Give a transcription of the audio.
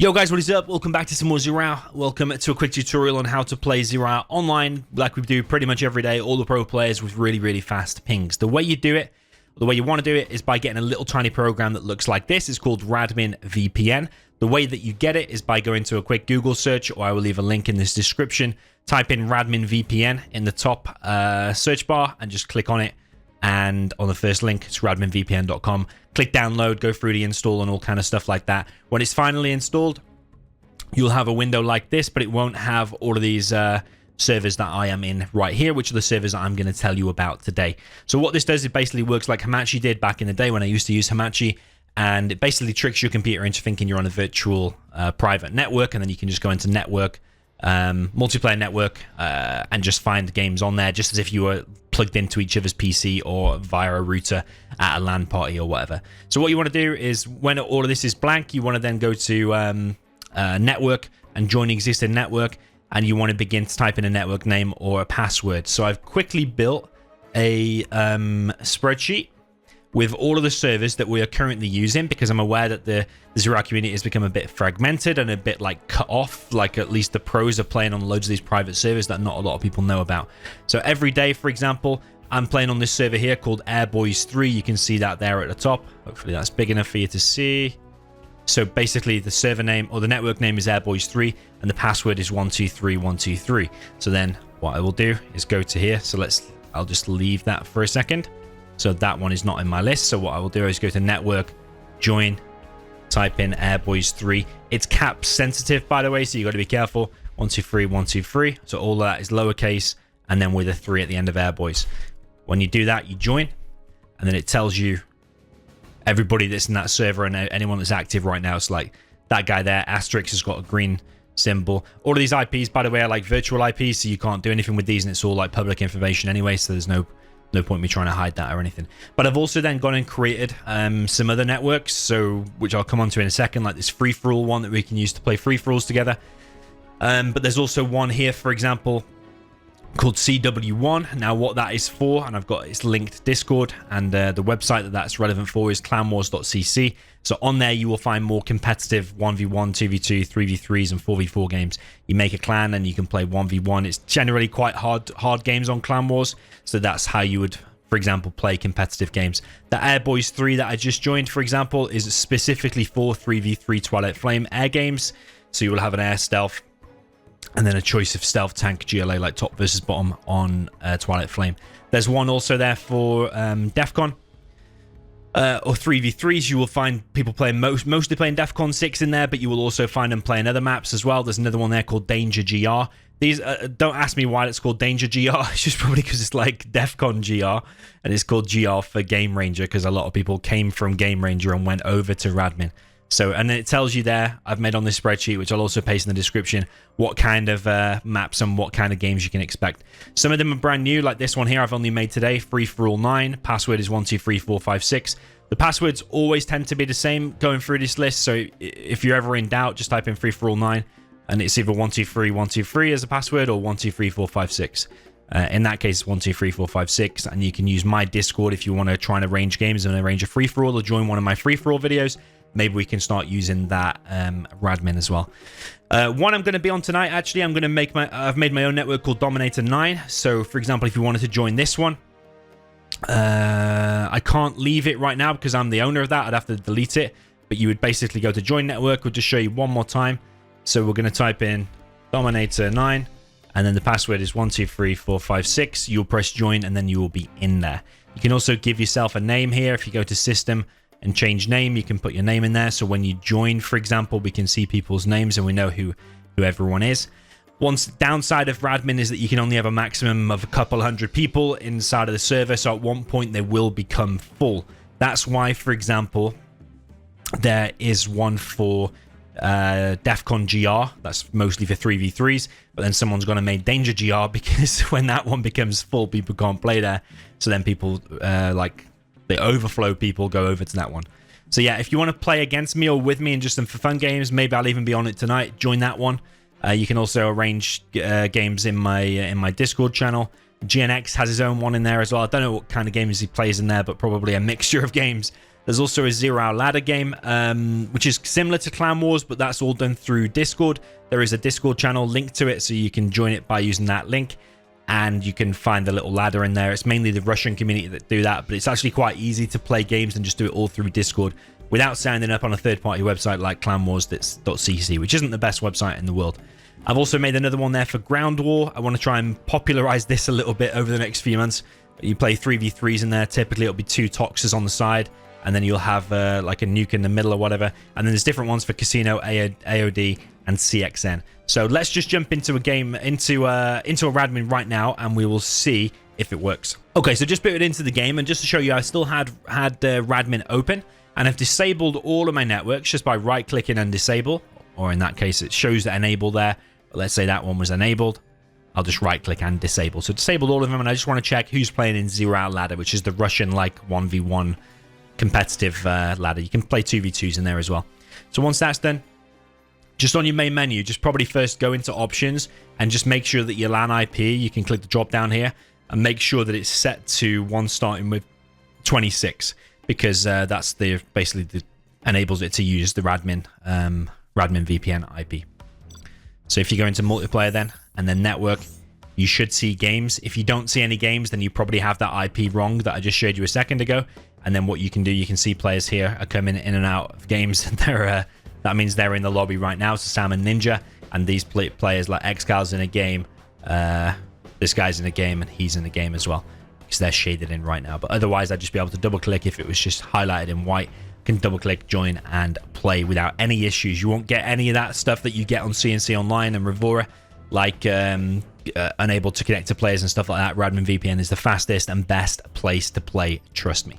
Yo guys, what is up? Welcome back to some more ZeroHour. Welcome to a quick tutorial on how to play ZeroHour online like we do pretty much every day, all the pro players with really fast pings. The way you do it, the way you want to do it is by getting a little tiny program that looks like this. It's called Radmin VPN. The way that you get it is by going to a quick Google search, or I will leave a link in this description. Type in Radmin VPN in the top search bar and just click on it. And on the first link, it's radminvpn.com. Click download, go through the install and all kind of stuff like that. When it's finally installed, you'll have a window like this, but it won't have all of these servers that I am in right here, which are the servers that I'm going to tell you about today. So what this does, it basically works like Hamachi did back in the day when I used to use Hamachi, and it basically tricks your computer into thinking you're on a virtual private network, and then you can just go into network, multiplayer network, and just find games on there, just as if you were plugged into each other's PC or via a router at a LAN party or whatever. So what you want to do is, when all of this is blank, you want to then go to network and join the existing network, and you want to begin to type in a network name or a password. So I've quickly built a spreadsheet with all of the servers that we are currently using, because I'm aware that the ZeroHour community has become a bit fragmented and a bit like cut off, like at least the pros are playing on loads of these private servers that not a lot of people know about. So every day, for example, I'm playing on this server here called Airboys3. You can see that there at the top. Hopefully that's big enough for you to see. So basically the server name or the network name is Airboys3 and the password is 123123. So then what I will do is go to here. So I'll just leave that for a second. So that one is not in my list. So what I will do is go to network, join, type in Airboys3. It's cap sensitive, by the way, so you got to be careful. 123123. So all that is lowercase and then with a 3 at the end of Airboys. When you do that, you join, and then it tells you everybody that's in that server and anyone that's active right now. It's like that guy there, asterisk, has got a green symbol. All of these IPs, by the way, are like virtual IPs, so you can't do anything with these, and it's all like public information anyway, so there's no point me trying to hide that or anything. But I've also then gone and created some other networks, so which I'll come on to in a second, like this free-for-all one that we can use to play free-for-alls together. But there's also one here, for example, called CW1. Now what that is for, and I've got its linked Discord, and the website that's relevant for is clanwars.cc. So on there you will find more competitive 1v1, 2v2, 3v3s and 4v4 games. You make a clan and you can play 1v1. It's generally quite hard games on Clan Wars, so that's how you would, for example, play competitive games. The Airboys3 that I just joined, for example, is specifically for 3v3 Twilight Flame air games. So you will have an air stealth and then a choice of stealth, tank, GLA, like top versus bottom on Twilight Flame. There's one also there for DefCon or 3v3s. You will find people playing mostly playing DefCon 6 in there, but you will also find them playing other maps as well. There's another one there called DangerGR. These don't ask me why it's called DangerGR. It's just probably because it's like DefconGR, and it's called GR for gameranger, because a lot of people came from gameranger and went over to Radmin. So, and then it tells you there, I've made on this spreadsheet, which I'll also paste in the description, what kind of maps and what kind of games you can expect. Some of them are brand new, like this one here I've only made today, Free For All 9, password is 123456. The passwords always tend to be the same going through this list, so if you're ever in doubt, just type in Free For All 9, and it's either 123123 as a password or 123456. In that case, 123456, and you can use my Discord if you want to try and arrange games and arrange a free-for-all or join one of my free-for-all videos. Maybe we can start using that Radmin as well. One I'm going to be on tonight, actually, I've made my own network called Dominator 9. So, for example, if you wanted to join this one, I can't leave it right now because I'm the owner of that. I'd have to delete it. But you would basically go to join network. We'll just show you one more time. So we're going to type in Dominator 9. And then the password is 123456. You'll press join and then you will be in there. You can also give yourself a name here. If you go to system and change name, you can put your name in there. So when you join, for example, we can see people's names and we know who everyone is. One downside of Radmin is that you can only have a maximum of a couple hundred people inside of the server. So at one point they will become full. That's why, for example, there is one for DefconGR. That's mostly for 3v3s, but then someone's going to make DangerGR, because when that one becomes full, people can't play there. So then people like the overflow people go over to that one. So yeah, if you want to play against me or with me in just some for fun games, maybe I'll even be on it tonight, join that one. You can also arrange games in my Discord channel. GNX has his own one in there as well. I don't know what kind of games he plays in there, but probably a mixture of games. There's also a 0-hour ladder game, which is similar to Clan Wars, but that's all done through Discord. There is a Discord channel linked to it, so you can join it by using that link, and you can find the little ladder in there. It's mainly the Russian community that do that, but it's actually quite easy to play games and just do it all through Discord without signing up on a third-party website like clanwars.cc, which isn't the best website in the world. I've also made another one there for Ground War. I want to try and popularize this a little bit over the next few months. You play 3v3s in there. Typically, it'll be 2 Toxers on the side, and then you'll have like a nuke in the middle or whatever. And then there's different ones for Casino, AOD, and CXN. So let's just jump into a game, into a Radmin right now, and we will see if it works. Okay, so just booted into the game, and just to show you, I still had Radmin open, and I've disabled all of my networks just by right-clicking and disable, or in that case, it shows the enable there. But let's say that one was enabled. I'll just right-click and disable. So disabled all of them, and I just want to check who's playing in 0-hour ladder, which is the Russian like 1v1 competitive ladder. You can play 2v2s in there as well. So once that's done, just on your main menu, just probably first go into options and just make sure that your LAN IP, you can click the drop down here and make sure that it's set to one starting with 26, because that's basically enables it to use the Radmin VPN IP. So if you go into multiplayer then, and then network, you should see games. If you don't see any games, then you probably have that IP wrong that I just showed you a second ago. And then what you can do, you can see players here are coming in and out of games. That means they're in the lobby right now. So Sam and Ninja, and these players like Xcal's in a game, this guy's in a game, and he's in a game as well, because they're shaded in right now. But otherwise, I'd just be able to double click if it was just highlighted in white. Can double click, join, and play without any issues. You won't get any of that stuff that you get on CNC Online and Revora, like unable to connect to players and stuff like that. Radmin VPN is the fastest and best place to play, trust me.